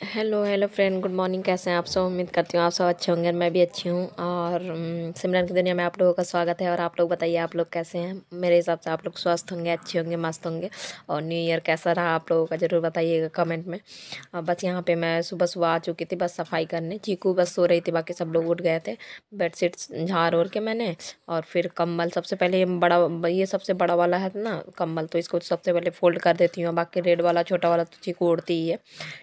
Hello hello friend, good morning. कैसे हैं आप सब? उम्मीद करती हूँ आप सब अच्छे होंगे, मैं भी अच्छी हूँ। और सिमरन की दुनिया में आप लोगों का स्वागत है। और आप लोग बताइए, आप लोग कैसे हैं? मेरे हिसाब से आप लोग स्वस्थ होंगे, अच्छे होंगे, मस्त होंगे। और न्यू ईयर कैसा रहा आप लोगों का, ज़रूर बताइएगा कमेंट में। बस यहाँ पे मैं सुबह सुबह आ चुकी थी, बस सफाई करने। चीकू बस सो रही थी, बाकी सब लोग उठ गए थे। बेडशीट्स झाड़ ओढ़ के मैंने, और फिर कंबल सबसे पहले ये सबसे बड़ा वाला है ना कंबल, तो इसको सबसे पहले फोल्ड कर देती हूँ। बाकी रेड वाला छोटा वाला तो चीकू ओढ़ती ही है,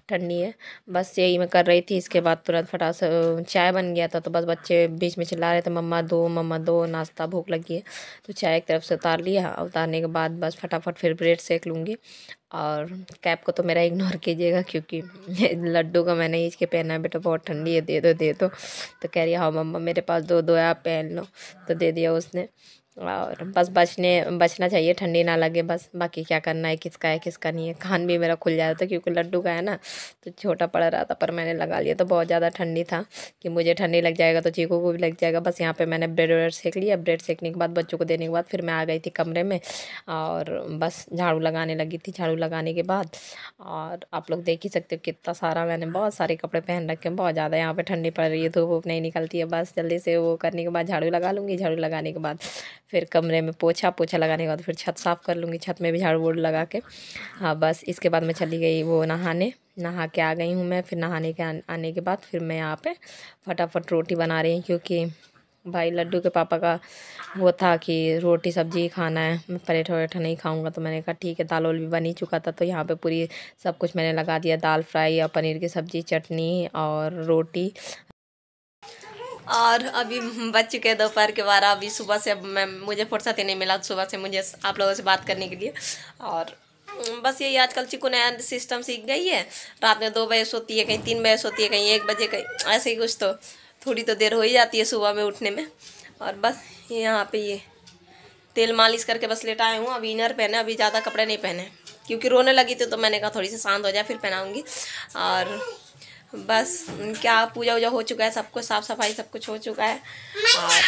ठंडी है। बस यही मैं कर रही थी। इसके बाद तुरंत फटाक से चाय बन गया था, तो बस बच्चे बीच में चिल्ला रहे थे मम्मा दो, नाश्ता भूख लगी है। तो चाय एक तरफ से उतार लिया। उतारने के बाद बस फटाफट फिर ब्रेड सेक लूँगी। और कैप को तो मेरा इग्नोर कीजिएगा, क्योंकि लड्डू का मैंने इसके पहना है। बेटा बहुत ठंडी है, दे दो दे दो। तो कह रही है हाँ मम्मा मेरे पास दो है, आप पहन लो। तो दे दिया उसने। और बस बचना चाहिए, ठंडी ना लगे बस। बाकी क्या करना है किसका नहीं है। कान भी मेरा खुल जाता था, क्योंकि लड्डू का है ना, तो छोटा पड़ रहा था। पर मैंने लगा लिया, तो बहुत ज़्यादा ठंडी था कि मुझे ठंडी लग जाएगा तो चीकू को भी लग जाएगा। बस यहाँ पे मैंने ब्रेड सेक लिया। ब्रेड सेकने के बाद बच्चों को देने के बाद फिर मैं आ गई थी कमरे में, और बस झाड़ू लगाने लगी थी। झाड़ू लगाने के बाद, और आप लोग देख ही सकते हो कितना सारा मैंने बहुत सारे कपड़े पहन रखे हैं। बहुत ज़्यादा यहाँ पे ठंडी पड़ रही है, धूप वूप नहीं निकलती है। बस जल्दी से वो करने के बाद झाड़ू लगा लूँगी। झाड़ू लगाने के बाद फिर कमरे में पोछा लगाने के बाद फिर छत साफ़ कर लूँगी। छत में भी झाड़ू वूड़ू लगा के, हाँ बस। इसके बाद मैं चली गई वो नहा के आ गई हूँ मैं। फिर नहाने के आने के बाद फिर मैं यहाँ पे फटाफट रोटी बना रही हूँ, क्योंकि भाई लड्डू के पापा का वो था कि रोटी सब्जी खाना है, मैं पराठा वराठा नहीं खाऊंगा। तो मैंने कहा ठीक है। दाल वाल भी बन ही चुका था, तो यहाँ पे पूरी सब कुछ मैंने लगा दिया। दाल फ्राई और पनीर की सब्ज़ी, चटनी और रोटी। और अभी बज चुके हैं दोपहर के 12। अभी सुबह से अब मुझे फुर्सत ही नहीं मिला सुबह से मुझे आप लोगों से बात करने के लिए। और बस यही, आजकल चिकू नया सिस्टम सीख गई है। रात में 2 बजे सोती है, कहीं 3 बजे सोती है, कहीं 1 बजे, कहीं ऐसे ही कुछ। तो थोड़ी तो देर हो ही जाती है सुबह में उठने में। और बस यहाँ पे ये तेल मालिश करके बस लेटाए हूँ। अभी इनर पहने, अभी ज़्यादा कपड़े नहीं पहने, क्योंकि रोने लगी थी। तो मैंने कहा थोड़ी सी शांत हो जाए फिर पहनाऊँगी। और बस क्या पूजा वूजा हो चुका है, सब कुछ साफ़ सफाई सब कुछ हो चुका है। और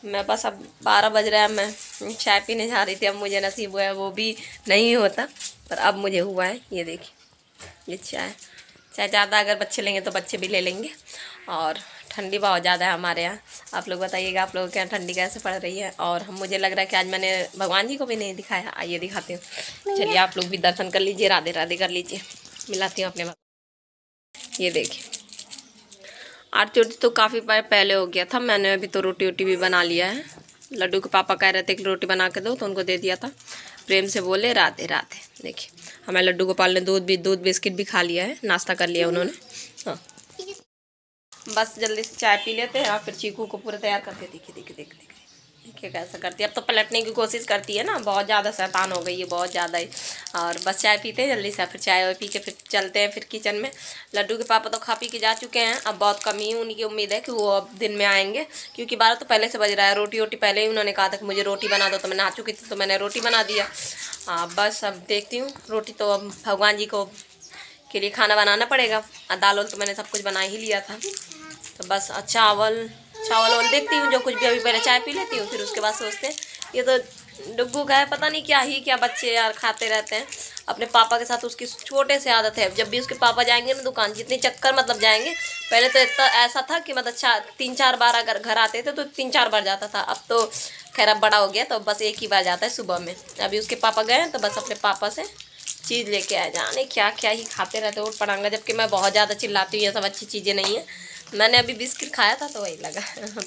मैं बस अब 12 बज रहा है, मैं चाय पीने जा रही थी। अब मुझे नसीब हुआ है, वो भी नहीं होता, पर अब मुझे हुआ है। ये देखिए, ये चाय ज़्यादा अगर बच्चे लेंगे तो बच्चे भी ले लेंगे। और ठंडी बहुत ज़्यादा है हमारे यहाँ। आप लोग बताइएगा, आप लोगों के यहाँ ठंडी कैसे पड़ रही है? और मुझे लग रहा है कि आज मैंने भगवान जी को भी नहीं दिखाया। आइए दिखाती हूँ। चलिए आप लोग भी दर्शन कर लीजिए, राधे राधे कर लीजिए। मिलाती हूँ अपने। ये देखिए, आरती उरती तो काफ़ी पहले हो गया था। मैंने अभी तो रोटी वोटी भी बना लिया है। लड्डू के पापा कह रहे थे कि रोटी बना के दो, तो उनको दे दिया था। प्रेम से बोले राधे राधे। देखिए, हमें लड्डू गोपाल ने दूध बिस्किट भी खा लिया है, नाश्ता कर लिया उन्होंने। हाँ बस जल्दी से चाय पी लेते हैं, और फिर चीकू को पूरा तैयार करके देखिए कैसा करती है। अब तो पलटने की कोशिश करती है ना, बहुत ज़्यादा शैतान हो गई है, बहुत ज़्यादा ही। और बस चाय पीते हैं जल्दी से, फिर चाय पी के फिर चलते हैं फिर किचन में। लड्डू के पापा तो खा पी के जा चुके हैं। अब बहुत कम ही उनकी उम्मीद है कि वो अब दिन में आएंगे, क्योंकि 12 तो पहले से बज रहा है। रोटी वोटी पहले ही उन्होंने कहा था कि मुझे रोटी बना दो, तो मैं नहा चुकी थी, तो मैंने रोटी बना दिया। हाँ बस अब देखती हूँ रोटी, तो अब भगवान जी को के लिए खाना बनाना पड़ेगा। दाल वाल तो मैंने सब कुछ बना ही लिया था। तो बस चावल वाल देखती हूँ, जो कुछ भी। अभी पहले चाय पी लेती हूँ, फिर उसके बाद सोचते हैं। ये तो डुग्गू का है, पता नहीं क्या बच्चे यार खाते रहते हैं अपने पापा के साथ। उसकी छोटे से आदत है, जब भी उसके पापा जाएंगे ना दुकान, जितने चक्कर मतलब जाएंगे। पहले तो इतना ऐसा था कि मतलब 3-4 बार अगर घर आते थे तो 3-4 बार जाता था। अब तो खैर अब बड़ा हो गया, तो बस एक ही बार जाता है सुबह में। अभी उसके पापा गए हैं, तो बस अपने पापा से चीज़ लेके आए। जाने क्या ही खाते रहते उठ पड़ांगा, जबकि मैं बहुत ज़्यादा चिल्लाती हूँ ये सब अच्छी चीज़ें नहीं है। मैंने अभी बिस्किट खाया था, तो वही लगा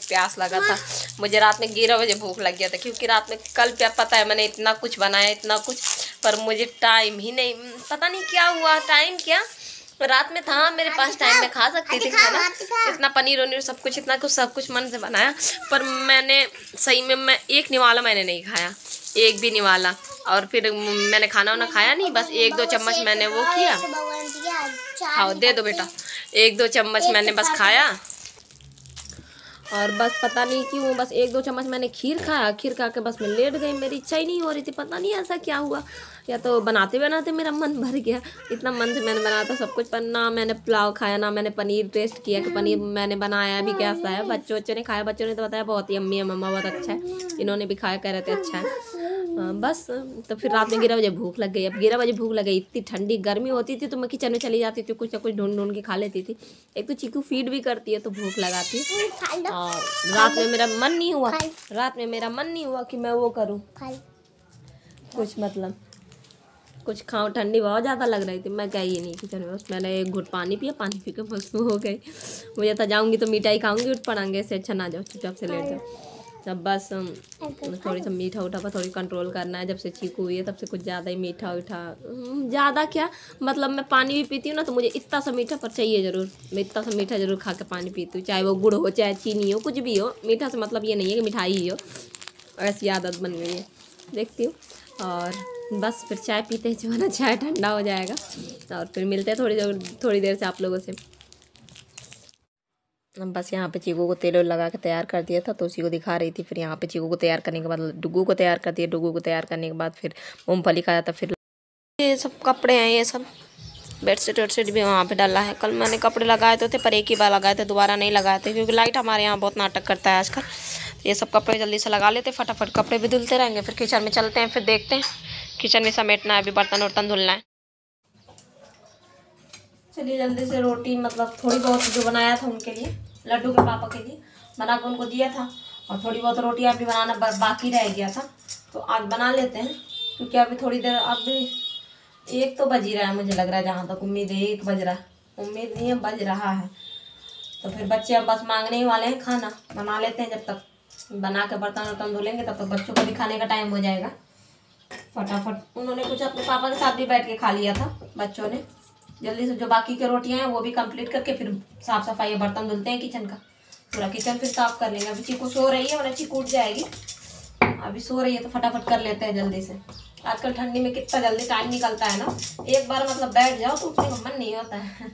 प्यास लगा था मुझे। रात में 11 बजे भूख लग गया था, क्योंकि रात में कल क्या पता है मैंने इतना कुछ बनाया, इतना कुछ, पर मुझे टाइम ही नहीं, पता नहीं क्या हुआ। टाइम क्या रात में था मेरे पास, टाइम में खा सकती थी खाना। इतना पनीर वनीर सब कुछ मन से बनाया, पर मैंने सही में मैं एक निवाला मैंने नहीं खाया, एक भी निवाला। और फिर मैंने खाना वाना खाया नहीं, बस 1-2 चम्मच मैंने वो किया। हाँ दे दो बेटा। 1-2 चम्मच मैंने बस खाया, और बस पता नहीं क्यों बस 1-2 चम्मच मैंने खीर खाया। खीर खा के बस मैं लेट गई, मेरी इच्छा ही नहीं हो रही थी, पता नहीं ऐसा क्या हुआ। या तो बनाते बनाते मेरा मन भर गया, इतना मन से मैंने बनाया था सब कुछ। पर ना मैंने पुलाव खाया, ना मैंने पनीर टेस्ट किया कि पनीर मैंने बनाया भी कैसा है। बच्चों ने खाया, बच्चों ने तो बताया बहुत ही यम्मी है मम्मा, बहुत अच्छा है। इन्होंने भी खाया, कह रहे थे अच्छा है। बस तो फिर रात में 11 बजे भूख लग गई। अब 11 बजे भूख लग गई, इतनी ठंडी गर्मी होती थी तो मैं किचन में चली जाती थी, कुछ ना कुछ ढूंढ ढूंढ के खा लेती थी। एक तो चीकू फीड भी करती है तो भूख लगाती है। और रात में मेरा मन नहीं हुआ कि मैं वो करूँ कुछ, मतलब कुछ खाऊं। ठंडी बहुत ज़्यादा लग रही थी, मैं गई ही नहीं किचन में। बस मैंने एक घुट पानी पिया, पानी पी के बस हो गई। मुझे तो जाऊँगी तो मिठाई खाऊंगी, उठ पड़ांगे, से अच्छा ना जाओ, चुपचाप से लेट जाओ। तब बस थोड़ी सा मीठा उठा पर थोड़ी कंट्रोल करना है। जब से चीकू हुई है तब से कुछ ज़्यादा ही मीठा उठा, ज़्यादा क्या, मतलब मैं पानी भी पीती हूँ ना तो मुझे इतना सा मीठा पर चाहिए ज़रूर। मैं इतना सा मीठा ज़रूर खा के पानी पीती हूँ, चाहे वो गुड़ हो चाहे चीनी हो, कुछ भी हो। मीठा से मतलब ये नहीं है कि मिठाई ही हो, ऐसी आदत बन गई है। देखती हूँ और बस फिर चाय पीते हैं, जो है ना चाय ठंडा हो जाएगा और फिर मिलते हैं थोड़ी देर से आप लोगों से। बस यहाँ पे चीकू को तेल लगा के तैयार कर दिया था तो उसी को दिखा रही थी। फिर यहाँ पे चीकू को तैयार करने के बाद डुगू को तैयार कर दिया। डुगू को तैयार करने के बाद फिर मूँगफली खाया था। फिर ये सब कपड़े हैं, ये सब बेडशीट वेडशीट भी वहाँ पे डाला है। कल मैंने कपड़े लगाए तो थे पर एक ही बार लगाए थे, दोबारा नहीं लगाए थे क्योंकि लाइट हमारे यहाँ बहुत नाटक करता है आजकल। ये सब कपड़े जल्दी से लगा लेते, फटाफट कपड़े भी धुलते रहेंगे। फिर किचन में चलते हैं, फिर देखते हैं। किचन में समेटना है, अभी बर्तन वर्तन धुलना है। चलिए जल्दी से रोटी, मतलब थोड़ी बहुत जो बनाया था उनके लिए, लड्डू के पापा के लिए बना के उनको दिया था। और थोड़ी बहुत रोटियाँ भी बनाना बाकी रह गया था तो आज बना लेते हैं। क्योंकि अभी थोड़ी देर, अभी 1 तो बज ही रहा है, मुझे लग रहा है, जहाँ तक उम्मीद है 1 बज रहा है, उम्मीद नहीं है, बज रहा है। तो फिर बच्चे अब बस मांगने ही वाले हैं खाना, बना लेते हैं। जब तक बना के बर्तन वर्तन धुलेंगे तब तक बच्चों को भी खाने का टाइम हो जाएगा फटाफट। उन्होंने कुछ अपने पापा के साथ भी बैठ के खा लिया था बच्चों ने। जल्दी से जो बाकी के रोटियां हैं वो भी कंप्लीट करके फिर साफ सफाई, बर्तन धुलते हैं किचन का, पूरा किचन फिर साफ कर लेंगे। अभी चीकू सो रही है, वरना चीकू उठ जाएगी। अभी सो रही है तो फटाफट कर लेते हैं जल्दी से। आजकल ठंडी में कितना जल्दी टाइम निकलता है ना, एक बार मतलब बैठ जाओ तो उठने का मन नहीं होता है।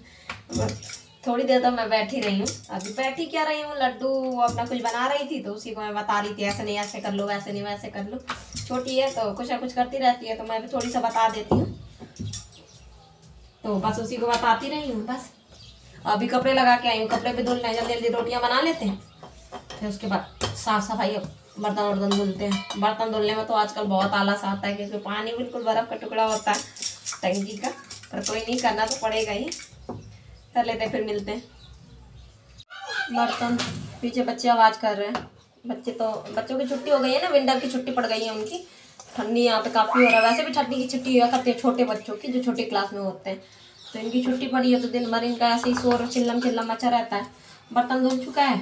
थोड़ी देर तो मैं बैठी रही हूँ, अभी बैठी क्या रही हूँ, लड्डू अपना कुछ बना रही थी तो उसी को मैं बता रही थी, ऐसे नहीं ऐसे कर लो, वैसे नहीं वैसे कर लो। छोटी है तो कुछ ना कुछ करती रहती है तो मैं भी थोड़ी सा बता देती हूँ, तो बस उसी को बताती रही हूँ बस। अभी कपड़े लगा के आई हूँ, कपड़े भी धुलने हैं, जल्दी जल्दी रोटियाँ बना लेते हैं, फिर उसके बाद साफ सफाई, बर्तन वर्तन धुलते हैं। बर्तन धुलने में तो आजकल बहुत आलस आता है क्योंकि पानी बिल्कुल बर्फ़ का टुकड़ा होता है टंकी का, पर कोई नहीं, करना तो पड़ेगा ही, कर लेते हैं, फिर मिलते हैं। बर्तन, पीछे बच्चे आवाज़ कर रहे हैं। बच्चों की छुट्टी हो गई है ना, विंटर की छुट्टी पड़ गई है उनकी। ठंडी यहाँ पे काफ़ी हो रहा है, वैसे भी ठंडी की छुट्टी हुआ करती है छोटे बच्चों की जो छोटी क्लास में होते हैं, तो इनकी छुट्टी पड़ी है तो दिन भर इनका ऐसे ही शोर चिल्लम चिल्लम मचा रहता है। बर्तन धुल चुका है,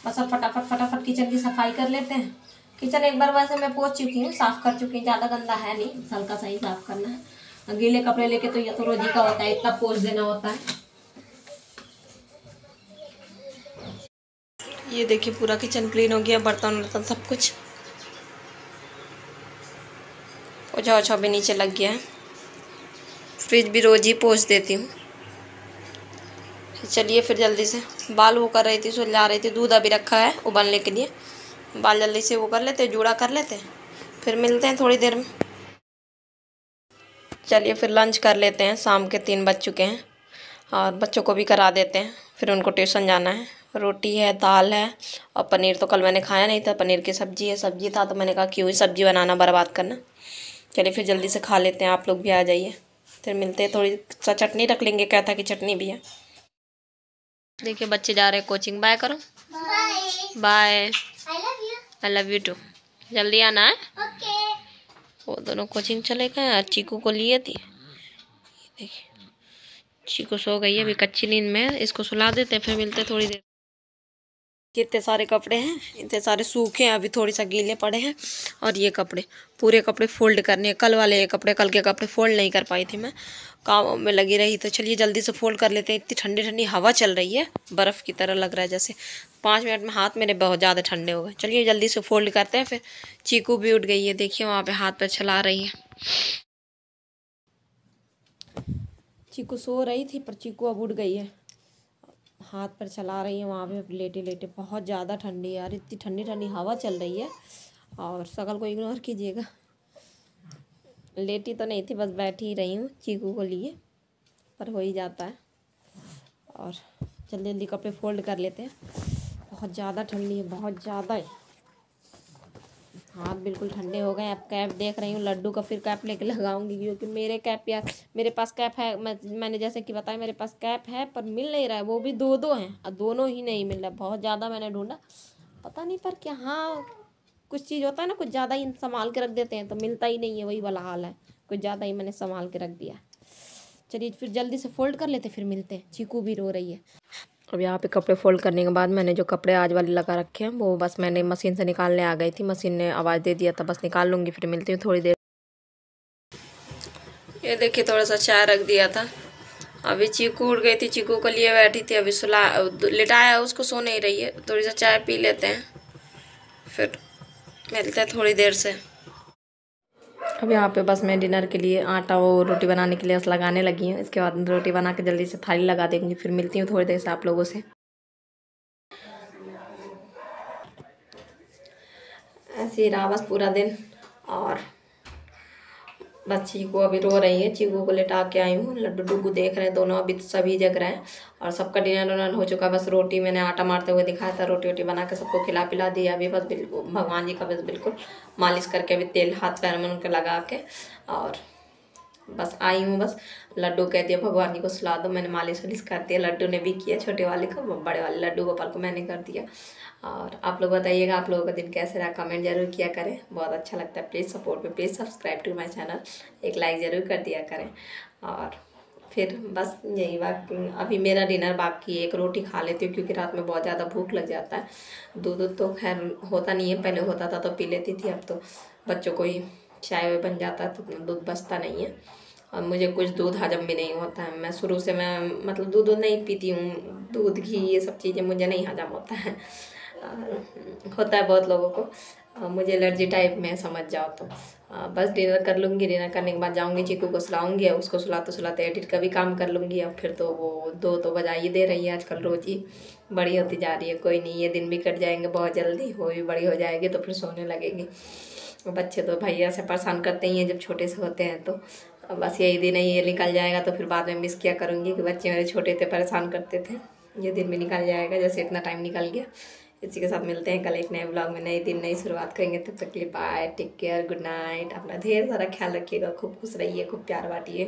बस अब फटाफट फटाफट किचन की सफाई कर लेते हैं। किचन एक बार वैसे मैं पोंछ चुकी हूँ, साफ़ कर चुकी हूँ, ज़्यादा गंदा है नहीं, हल्का सा ही साफ़ करना है। गीले कपड़े लेके तो ये तो रोज ही का होता है, इतना पोंछ देना होता है। ये देखिए पूरा किचन क्लीन हो गया, बर्तन वर्तन सब कुछ, पोछा ओछा भी नीचे लग गया है। फ्रिज भी रोज ही पोंछ देती हूँ। चलिए फिर जल्दी से, बाल वो कर रही थी, सुलझा रही थी, दूध अभी रखा है उबालने के लिए, बाल जल्दी से वो कर लेते, जूड़ा कर लेते, फिर मिलते हैं थोड़ी देर में। चलिए फिर लंच कर लेते हैं, शाम के 3 बज चुके हैं और बच्चों को भी करा देते हैं, फिर उनको ट्यूशन जाना है। रोटी है, दाल है और पनीर तो कल मैंने खाया नहीं था, पनीर की सब्ज़ी है, सब्ज़ी था तो मैंने कहा क्यों ही सब्ज़ी बनाना, बर्बाद करना। चलिए फिर जल्दी से खा लेते हैं, आप लोग भी आ जाइए, फिर मिलते हैं। थोड़ी सा चटनी रख लेंगे, क्या था कि चटनी भी है। देखिए बच्चे जा रहे हैं कोचिंग, बाय करो, bye, I love you too, जल्दी आना है। वो दोनों कोचिंग चले गए, चीकू को लिए थी, देखिए चीकू सो गई है अभी कच्ची नींद में, इसको सुला देते हैं, फिर मिलते हैं थोड़ी देर। कितने सारे कपड़े हैं, इतने सारे सूखे हैं, अभी थोड़ी सा गीले पड़े हैं। और ये कपड़े, पूरे कपड़े फोल्ड करने हैं, कल वाले ये कपड़े, कल के कपड़े फोल्ड नहीं कर पाई थी मैं, काम में लगी रही। तो चलिए जल्दी से फोल्ड कर लेते हैं। इतनी ठंडी ठंडी हवा चल रही है, बर्फ़ की तरह लग रहा है जैसे। 5 मिनट में हाथ मेरे बहुत ज़्यादा ठंडे हो गए। चलिए जल्दी से फोल्ड करते हैं। फिर चीकू भी उठ गई है, देखिए वहाँ पे हाथ पर चला रही है। चीकू सो रही थी पर चीकू अब उठ गई है, हाथ पर चला रही है वहाँ पे लेटे लेटे। बहुत ज़्यादा ठंडी है यार, इतनी ठंडी ठंडी हवा चल रही है। और शकल को इग्नोर कीजिएगा, लेटी तो नहीं थी, बस बैठी ही रही हूँ चीकू को लिए, पर हो ही जाता है। और जल्दी जल्दी कपड़े फोल्ड कर लेते हैं, बहुत ज़्यादा ठंडी है, बहुत ज़्यादा है। हाथ बिल्कुल ठंडे हो गए। अब कैप देख रही हूँ, लड्डू का फिर कैप लेके लगाऊंगी, क्योंकि मेरे कैप यार, मेरे पास कैप है, मैंने जैसे कि बताया मेरे पास कैप है पर मिल नहीं रहा है, वो भी दो दो हैं और दोनों ही नहीं मिल रहा। बहुत ज़्यादा मैंने ढूंढा, पता नहीं पर क्या, हाँ कुछ चीज़ होता है ना, कुछ ज़्यादा ही संभाल के रख देते हैं तो मिलता ही नहीं है, वही वाला हाल है। कुछ ज़्यादा ही मैंने संभाल के रख दिया। चलिए फिर जल्दी से फोल्ड कर लेते, फिर मिलते हैं। चीकू भी रो रही है। अब यहाँ पे कपड़े फोल्ड करने के बाद मैंने जो कपड़े आज वाले लगा रखे हैं वो बस मैंने मशीन से निकालने आ गई थी, मशीन ने आवाज़ दे दिया था, बस निकाल लूँगी, फिर मिलती हूँ थोड़ी देर। ये देखिए थोड़ा सा चाय रख दिया था, अभी चीकू उड़ गई थी, चीकू को लिए बैठी थी, अभी सुला लिटाया उसको, सो नहीं रही है। थोड़ी सा चाय पी लेते हैं, फिर मिलते हैं थोड़ी देर से। अब यहाँ पे बस मैं डिनर के लिए आटा वो रोटी बनाने के लिए बस लगाने लगी हूँ। इसके बाद रोटी बना के जल्दी से थाली लगा देंगी, फिर मिलती हूँ थोड़ी देर से आप लोगों से। ऐसे ही रहा बस पूरा दिन, और बस चीकू अभी रो रही है। चीकू को लेटा के आई हूँ, लड्डू डुग्गू देख रहे हैं, दोनों अभी सभी जग रहे हैं। और सबका डिनर विनर हो चुका, बस रोटी मैंने आटा मारते हुए दिखाया था, रोटी वोटी बना के सबको खिला पिला दिया। अभी बस बिल्कुल भगवान जी का बस बिल्कुल मालिश करके अभी तेल हाथ पैर में उनके लगा के और बस आई हूँ। बस लड्डू कह दिया भगवान जी को सुला दो, मैंने मालिश वालिश कर दिया। लड्डू ने भी किया, छोटे वाले को, बड़े वाले लड्डू गोपाल को मैंने कर दिया। और आप लोग बताइएगा आप लोगों का दिन कैसे रहा, कमेंट जरूर किया करें, बहुत अच्छा लगता है। प्लीज़ सपोर्ट में, please subscribe to my channel, एक लाइक ज़रूर कर दिया करें। और फिर बस यही बात, अभी मेरा डिनर बाकी है, एक रोटी खा लेती हूँ क्योंकि रात में बहुत ज़्यादा भूख लग जाता है। दूध तो खैर होता नहीं है, पहले होता था तो पी लेती थी, अब तो बच्चों को ही चाय वाय बन जाता है तो दूध बचता नहीं है। और मुझे कुछ दूध हजम भी नहीं होता है, मैं शुरू से मैं मतलब दूध नहीं पीती हूँ, दूध घी ये सब चीज़ें मुझे नहीं हजम होता है। होता है बहुत लोगों को, मुझे एलर्जी टाइप में समझ जाओ तो। बस डिनर कर लूँगी, डिनर करने के बाद जाऊँगी चीकू को सुलाऊँगी, उसको सुलाते सुलाते एडिट का भी काम कर लूँगी। अब फिर तो वो 2 तो बजा ही दे रही है आजकल, रोज़ ही बड़ी होती जा रही है। कोई नहीं, ये दिन भी कट जाएंगे बहुत जल्दी, वो भी बड़ी हो जाएगी तो फिर सोने लगेगी। बच्चे तो भैया से परेशान करते ही हैं जब छोटे से होते हैं, तो बस यही दिन है, ये निकल जाएगा तो फिर बाद में मिस किया करूँगी कि बच्चे मेरे छोटे थे परेशान करते थे। ये दिन भी निकल जाएगा, जैसे इतना टाइम निकल गया। इसी के साथ मिलते हैं कल एक नए ब्लॉग में, नए दिन नई शुरुआत करेंगे। तब तक के लिए bye, take care, good night, अपना ढेर सारा ख्याल रखिएगा, खूब खुश रहिए, खूब प्यार बांटिए।